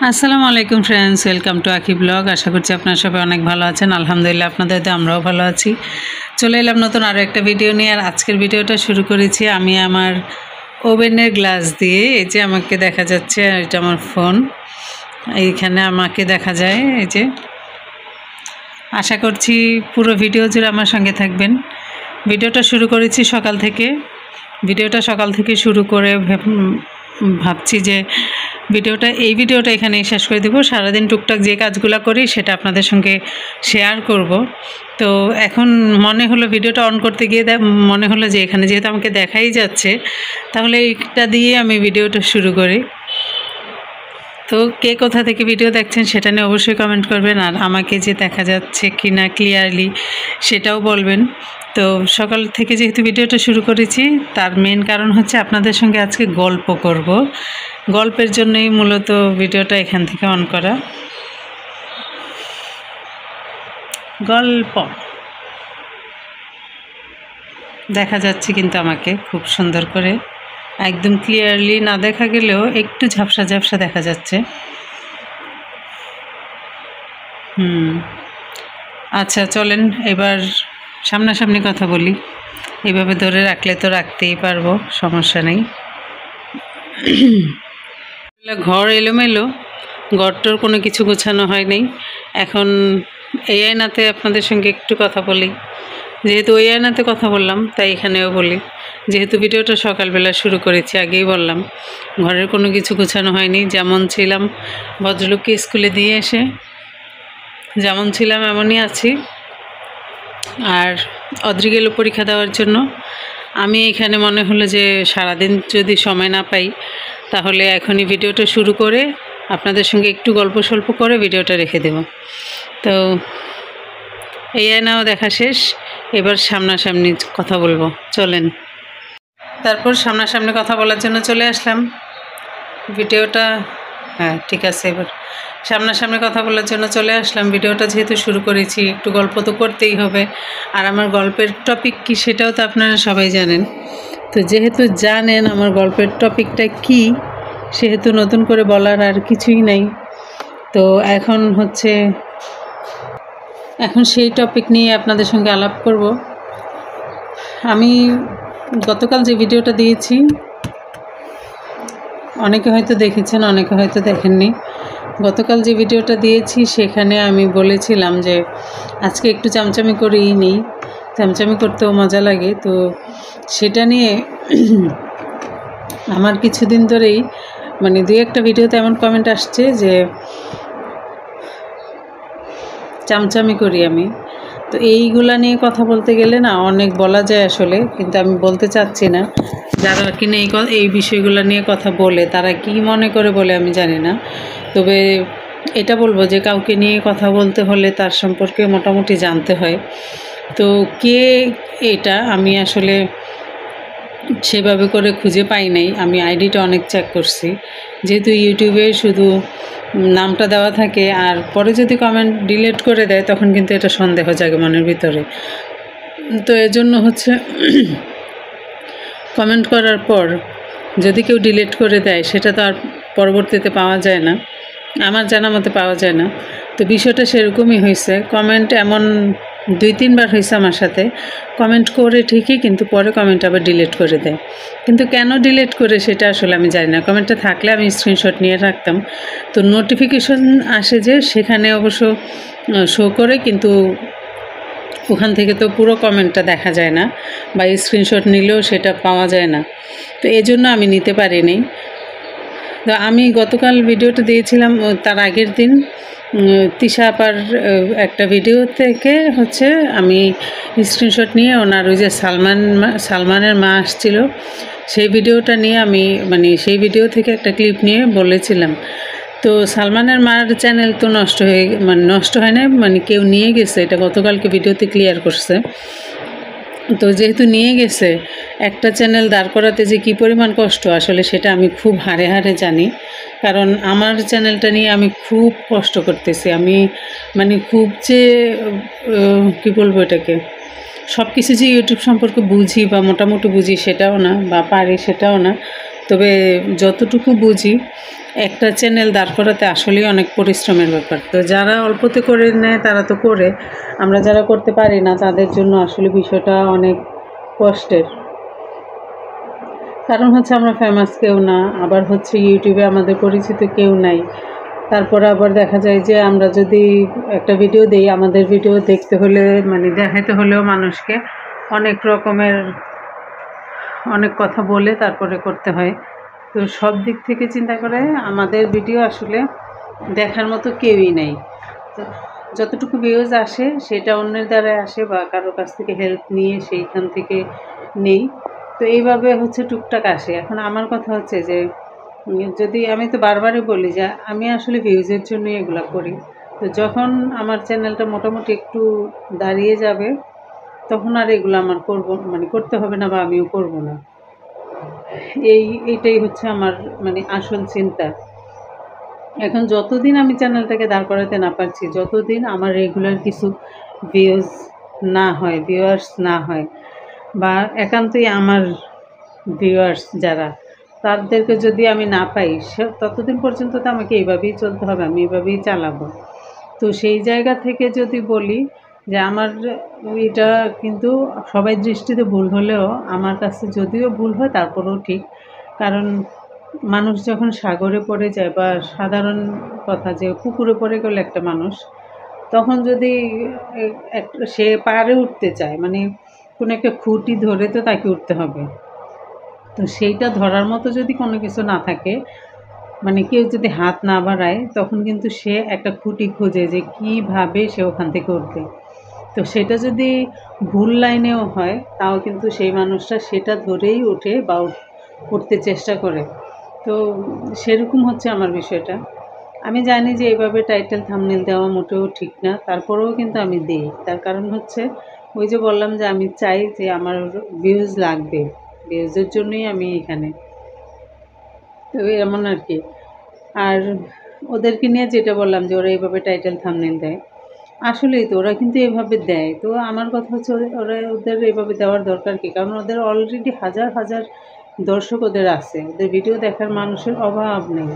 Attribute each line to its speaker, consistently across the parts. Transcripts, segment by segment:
Speaker 1: আসসালামু আলাইকুম friends, welcome to আকি ব্লগ। আশা করছি আপনারা সবাই অনেক ভালো আছেন। আলহামদুলিল্লাহ, আপনাদের আমরাও ভালো আছি। চলে এলাম নতুন আরও একটা ভিডিও নিয়ে। আর আজকের ভিডিওটা শুরু করেছি আমি আমার ওভেনের গ্লাস দিয়ে। এই যে আমাকে দেখা যাচ্ছে, এটা আমার ফোন, এইখানে আমাকে দেখা যায়। এই যে আশা করছি পুরো ভিডিও জুড়ে আমার সঙ্গে থাকবেন। ভিডিওটা শুরু করেছি সকাল থেকে। সকাল থেকে শুরু করে ভাবছি যে এই ভিডিওটা এখানেই শেষ করে দেবো। সারাদিন টুকটাক যে কাজগুলো করি সেটা আপনাদের সঙ্গে শেয়ার করব। তো এখন মনে হলো ভিডিওটা অন করতে গিয়ে মনে হলো যে এখানে যেহেতু আমাকে দেখাই যাচ্ছে, তাহলে এইটা দিয়ে আমি ভিডিওটা শুরু করি। তো কে কোথা থেকে ভিডিও দেখছেন সেটা নিয়ে অবশ্যই কমেন্ট করবেন। আর আমাকে যে দেখা যাচ্ছে কি না ক্লিয়ারলি সেটাও বলবেন। তো সকাল থেকে যেহেতু ভিডিওটা শুরু করেছি, তার মেন কারণ হচ্ছে আপনাদের সঙ্গে আজকে গল্প করব। গল্পের জন্যই মূলত ভিডিওটা এখান থেকে অন করা। গল্প দেখা যাচ্ছে কিন্তু আমাকে খুব সুন্দর করে, একদম ক্লিয়ারলি না দেখা গেলেও একটু ঝাপসা ঝাপসা দেখা যাচ্ছে। আচ্ছা, চলেন এবার সামনাসামনি কথা বলি। এইভাবে ধরে রাখলে তো রাখতেই পারবো, সমস্যা নেই। ঘর এলোমেলো, ঘরটার কোনো কিছু গোছানো হয়নি। এখন এই আয়নাতে আপনাদের সঙ্গে একটু কথা বলি। যেহেতু ওই আয়নাতে কথা বললাম, তাই এখানেও বলি। যেহেতু ভিডিওটা সকালবেলা শুরু করেছি, আগেই বললাম ঘরের কোনো কিছু গোছানো হয়নি। যেমন ছিলাম, ভদ্রলোককে স্কুলে দিয়ে এসে যেমন ছিলাম এমনই আছি। আর অদ্রি গেল পরীক্ষা দেওয়ার জন্য। আমি এখানে মনে হলো যে সারাদিন যদি সময় না পাই, তাহলে এখনই ভিডিওটা শুরু করে আপনাদের সঙ্গে একটু গল্প সল্প করে ভিডিওটা রেখে দেব। তো এই আয়নাও দেখা শেষ, এবার সামনাসামনি কথা বলবো, চলেন। তারপর সামনাসামনি কথা বলার জন্য চলে আসলাম। ভিডিওটা ঠিক আছে, এবার সামনাসামনি কথা বলার জন্য চলে আসলাম। ভিডিওটা যেহেতু শুরু করেছি, একটু গল্প তো করতেই হবে। আর আমার গল্পের টপিক কি সেটাও তো আপনারা সবাই জানেন। তো যেহেতু জানেন আমার গল্পের টপিকটা কি, সেহেতু নতুন করে বলার আর কিছুই নাই। তো এখন সেই টপিক নিয়ে আপনাদের সঙ্গে আলাপ করব। আমি গতকাল যে ভিডিওটা দিয়েছি, অনেকে হয়তো দেখেছেন, অনেকে হয়তো দেখেননি। গতকাল যে ভিডিওটা দিয়েছি সেখানে আমি বলেছিলাম যে আজকে একটু চামচামি করেই নিই, চামচামি করতেও মজা লাগে। তো সেটা নিয়ে আমার কিছুদিন ধরেই দুই একটা ভিডিওতে এমন কমেন্ট আসছে যে চামচামি করি আমি। তো এইগুলা নিয়ে কথা বলতে গেলে না অনেক বলা যায় আসলে, কিন্তু আমি বলতে চাচ্ছি না। যারা কিনা এই বিষয়গুলো নিয়ে কথা বলে তারা কি মনে করে বলে আমি জানি না। তবে এটা বলবো যে কাউকে নিয়ে কথা বলতে হলে তার সম্পর্কে মোটামুটি জানতে হয়। তো কে এটা আমি আসলে সেভাবে করে খুঁজে পাই নাই। আমি আইডিটা অনেক চেক করছি, যেহেতু ইউটিউবে শুধু নামটা দেওয়া থাকে আর পরে যদি কমেন্ট ডিলিট করে দেয় তখন কিন্তু এটা সন্দেহ জাগে মনের ভিতরে। তো এজন্য কমেন্ট করার পর যদি কেউ ডিলিট করে দেয় সেটা তো আর পরবর্তীতে পাওয়া যায় না, আমার জানা মতে পাওয়া যায় না। তো বিষয়টা সেরকমই হয়েছে। কমেন্ট এমন 2-3 বার হয়েছে আমার সাথে। কমেন্ট করে ঠিকই, কিন্তু পরে কমেন্ট আবার ডিলিট করে দেয়। কিন্তু কেন ডিলিট করে সেটা আসলে আমি জানি না। কমেন্টটা থাকলে আমি স্ক্রিনশট নিয়ে রাখতাম। তো নোটিফিকেশন আসে যে সেখানে অবশ্য শো করে, কিন্তু ওখান থেকে তো পুরো কমেন্টটা দেখা যায় না, বা স্ক্রিনশট নিলেও সেটা পাওয়া যায় না। তো এজন্য আমি নিতে পারিনি। তো আমি গতকাল ভিডিওটা দিয়েছিলাম, তার আগের দিন তিশা আপার একটা ভিডিও থেকে আমি স্ক্রিনশট নিয়ে ওনার ওই যে সালমানের মা আসছিল সেই ভিডিওটা নিয়ে আমি সেই ভিডিও থেকে একটা ক্লিপ নিয়ে বলেছিলাম। তো সালমানের মার চ্যানেল তো নষ্ট হয় না, কেউ নিয়ে গেছে, এটা গতকালকে ভিডিওতে ক্লিয়ার করছে। তো যেহেতু নিয়ে গেছে, একটা চ্যানেল দাঁড় করাতে যে কী পরিমাণ কষ্ট আসলে সেটা আমি খুব হাড়ে হাড়ে জানি। কারণ আমার চ্যানেলটা নিয়ে আমি খুব কষ্ট করতেছি। আমি খুব যে কী বলবো এটাকে, সব কিছু যে ইউটিউব সম্পর্কে বুঝি বা মোটামুটি বুঝি সেটাও না, বা পারি সেটাও না। তবে যতটুকু বুঝি একটা চ্যানেল দাঁড় করাতে আসলেই অনেক পরিশ্রমের ব্যাপার। তো যারা অল্পতে করে নেয় তারা তো করে, আমরা যারা করতে পারি না তাদের জন্য আসলে বিষয়টা অনেক কষ্টের। কারণ হচ্ছে আমরা ফেমাস কেউ না, আবার হচ্ছে ইউটিউবে আমাদের পরিচিত কেউ নাই। তারপরে আবার দেখা যায় যে আমরা যদি একটা ভিডিও দিই, আমাদের ভিডিও দেখতে হলে মানে দেখাতে হলেও মানুষকে অনেক রকমের অনেক কথা বলে তারপরে করতে হয়। তো সব দিক থেকে চিন্তা করে আমাদের ভিডিও আসলে দেখার মতো কেউই নেই। তো যতটুকু ভিউজ আসে সেটা অন্যের দ্বারাই আসে বা কারোর কাছ থেকে হেল্প নিয়ে সেইখান থেকে নেই। তো এইভাবে হচ্ছে টুকটাক আসে। এখন আমার কথা হচ্ছে যে যদি আমি তো বারবারই বলি যে আমি আসলে ভিউজের জন্যই এগুলা করি। তো যখন আমার চ্যানেলটা মোটামুটি একটু দাঁড়িয়ে যাবে তখন আর এগুলো আমার মানে করতে হবে না বা আমিও করব না। এইটাই হচ্ছে আমার মানে আসল চিন্তা। এখন যতদিন আমি চ্যানেলটাকে দাঁড় করাতে না পারছি, যতদিন আমার রেগুলার কিছু ভিউয়ার্স না হয় বা একান্তই আমার ভিউয়ার্স যারা, তাদেরকে যদি আমি না পাই ততদিন পর্যন্ত তো আমাকে এইভাবেই চলতে হবে, আমি এইভাবেই চালাবো। তো সেই জায়গা থেকে যদি বলি যে আমার এটা কিন্তু সবাই দৃষ্টিতে ভুল হলেও আমার কাছে যদিও ভুল হয় তারপরেও ঠিক। কারণ মানুষ যখন সাগরে পড়ে যায় বা সাধারণ কথা যে পুকুরে পড়ে গেল একটা মানুষ, তখন যদি সে পাড়ে উঠতে চায় মানে কোনো একটা খুঁটি ধরে তো তাকে উঠতে হবে। তো সেইটা ধরার মতো যদি কোনো কিছু না থাকে, মানে কেউ যদি হাত না বাড়ায়, তখন কিন্তু সে একটা খুঁটি খোঁজে যে কীভাবে সে ওখান থেকে উঠবে। তো সেটা যদি ভুল লাইনেও হয় তাও কিন্তু সেই মানুষটা সেটা ধরেই ওঠে বা উঠতে চেষ্টা করে। তো সেরকম হচ্ছে আমার বিষয়টা। আমি জানি যে এভাবে টাইটেল থাম্বনেল দেওয়া মোটেও ঠিক না, তারপরেও কিন্তু আমি দিই। তার কারণ হচ্ছে ওই যে বললাম যে আমি চাই যে আমার ভিউজ লাগবে, ভিউজের জন্যই আমি এখানে। তো এমন আর কি। আর ওদেরকে নিয়ে যেটা বললাম যে ওরা এইভাবে টাইটেল থাম্বনেল দেয়, আসলেই তো ওরা কিন্তু এভাবে দেয়। তো আমার কথা হচ্ছে ওদের এভাবে দেওয়ার দরকার কী? কারণ ওদের অলরেডি হাজার হাজার দর্শক ওদের আছে, ওদের ভিডিও দেখার মানুষের অভাব নেই।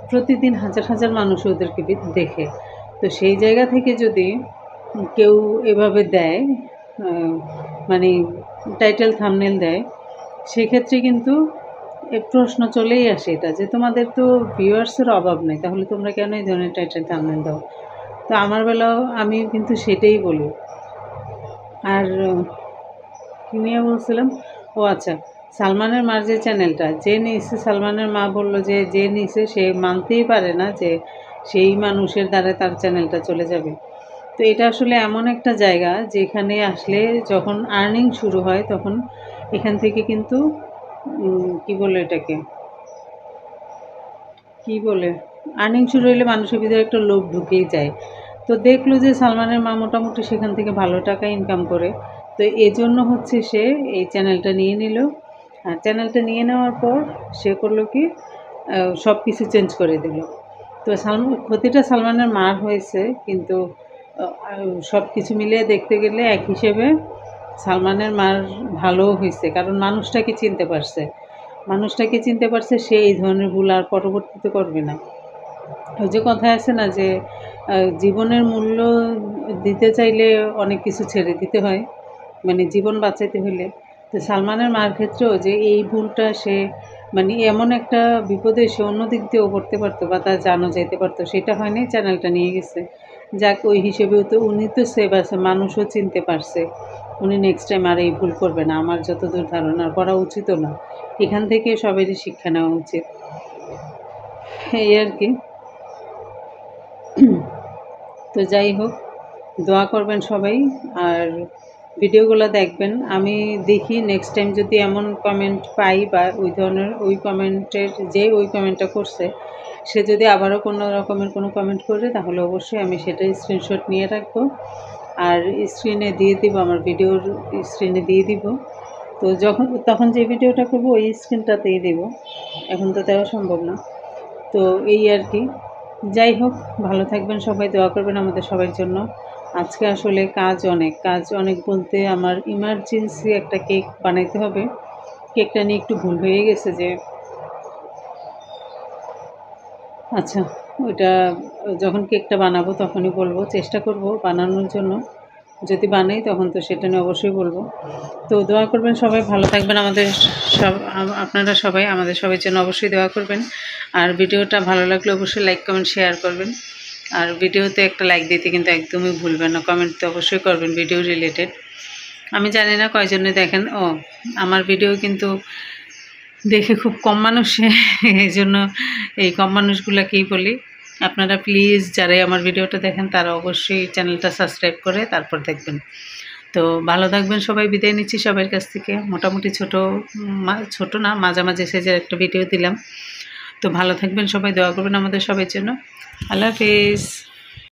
Speaker 1: প্রতিদিন হাজার হাজার মানুষ ওদেরকে দেখে। তো সেই জায়গা থেকে যদি কেউ এভাবে দেয়, মানে টাইটেল থাম্বনেল দেয়, সেক্ষেত্রে কিন্তু প্রশ্ন চলেই আসে এটা যে তোমাদের তো ভিউয়ার্সের অভাব নেই, তাহলে তোমরা কেন এই ধরনের টাইটেল থাম্বনেল দাও? তো আমার বেলাও আমি কিন্তু সেটাই বলি। আর কী নিয়ে বলছিলাম? ও আচ্ছা, সালমানের মার যে চ্যানেলটা যে নিয়েছে, সালমানের মা বলল যে যে নিয়েছে সে মানতেই পারে না যে সেই মানুষের দ্বারা তার চ্যানেলটা চলে যাবে। তো এটা আসলে এমন একটা জায়গা যেখানে আসলে যখন আর্নিং শুরু হয় তখন এখান থেকে কিন্তু কী বলে এটাকে, কী বলে, আর্নিং শুরু হলে মানুষের ভিতরে একটা লোভ ঢুকেই যায়। তো দেখলো যে সালমানের মা মোটামুটি সেখান থেকে ভালো টাকা ইনকাম করে। তো এজন্য হচ্ছে সে এই চ্যানেলটা নিয়ে নিল। আর চ্যানেলটা নিয়ে নেওয়ার পর সে করলো কি, সব কিছু চেঞ্জ করে দিল। তো ক্ষতিটা সালমানের মার হয়েছে, কিন্তু সব কিছু মিলিয়ে দেখতে গেলে এক হিসেবে সালমানের মার ভালোও হয়েছে, কারণ মানুষটাকে চিনতে পারছে, সে এই ধরনের ভুল আর পরবর্তীতে করবে না। ওই যে কথায় আছে না যে জীবনের মূল্য দিতে চাইলে অনেক কিছু ছেড়ে দিতে হয়, মানে জীবন বাঁচাইতে হলে। তো সালমানের মার ক্ষেত্রেও যে এই ভুলটা সে মানে এমন একটা বিপদে সে অন্য দিক দিয়েও পড়তে পারতো বা তার জানা যাইতে পারতো, সেটা হয়নি, চ্যানেলটা নিয়ে গেছে। যাক, ওই হিসেবেও তো উনি তো সেভ আছে, মানুষও চিনতে পারছে। উনি নেক্সট টাইম আর এই ভুল করবে না, আমার যতদূর ধারণা, করা উচিতও না। এখান থেকে সবারই শিক্ষা নেওয়া উচিত, এই আর কি। তো যাই হোক, দোয়া করবেন সবাই আর ভিডিওগুলো দেখবেন। আমি দেখি নেক্সট টাইম যদি এমন কমেন্ট পাই বা ওই ধরনের ওই কমেন্টটা করছে সে যদি আবারও কোনো রকমের কোনো কমেন্ট করে, তাহলে অবশ্যই আমি সেটা স্ক্রিনশট নিয়ে রাখবো আর স্ক্রিনে দিয়ে দিব, আমার ভিডিওর স্ক্রিনে দিয়ে দিব। তো তখন যে ভিডিওটা করবো ওই স্ক্রিনটাতেই দেব, এখন তো দেওয়া সম্ভব না। তো এই আর কি। যাই হোক, ভালো থাকবেন সবাই, দোয়া করবেন আমাদের সবার জন্য। আজকে আসলে কাজ অনেক বলতে আমার ইমার্জেন্সি একটা কেক বানাইতে হবে। কেকটা নিয়ে একটু ভুল হয়ে গেছে যে আচ্ছা, ওইটা যখন কেকটা বানাবো তখনই বলবো, চেষ্টা করব বানানোর জন্য। যদি বানাই তখন তো সেটা নিয়ে অবশ্যই বলবো। তো দোয়া করবেন, সবাই ভালো থাকবেন, আমাদের আপনারা সবাই আমাদের সবার জন্য অবশ্যই দোয়া করবেন। আর ভিডিওটা ভালো লাগলে অবশ্যই লাইক কমেন্ট শেয়ার করবেন। আর ভিডিওতে একটা লাইক দিতে কিন্তু একদমই ভুলবেন না, কমেন্ট তো অবশ্যই করবেন ভিডিও রিলেটেড। আমি জানি না কয়জনে দেখেন, আমার ভিডিও কিন্তু দেখে খুব কম মানুষে, এই জন্য এই কম মানুষগুলোকেই বলি, আপনারা প্লিজ যারাই আমার ভিডিওটা দেখেন তারা অবশ্যই চ্যানেলটা সাবস্ক্রাইব করে তারপর দেখবেন। তো ভালো থাকবেন সবাই, বিদায় নিচ্ছি সবার কাছ থেকে। মোটামুটি ছোট না, মাঝামাঝি সাইজের একটা ভিডিও দিলাম। তো ভালো থাকবেন সবাই, দোয়া করবেন আমাদের সবার জন্য। আল্লাহ হাফিজ।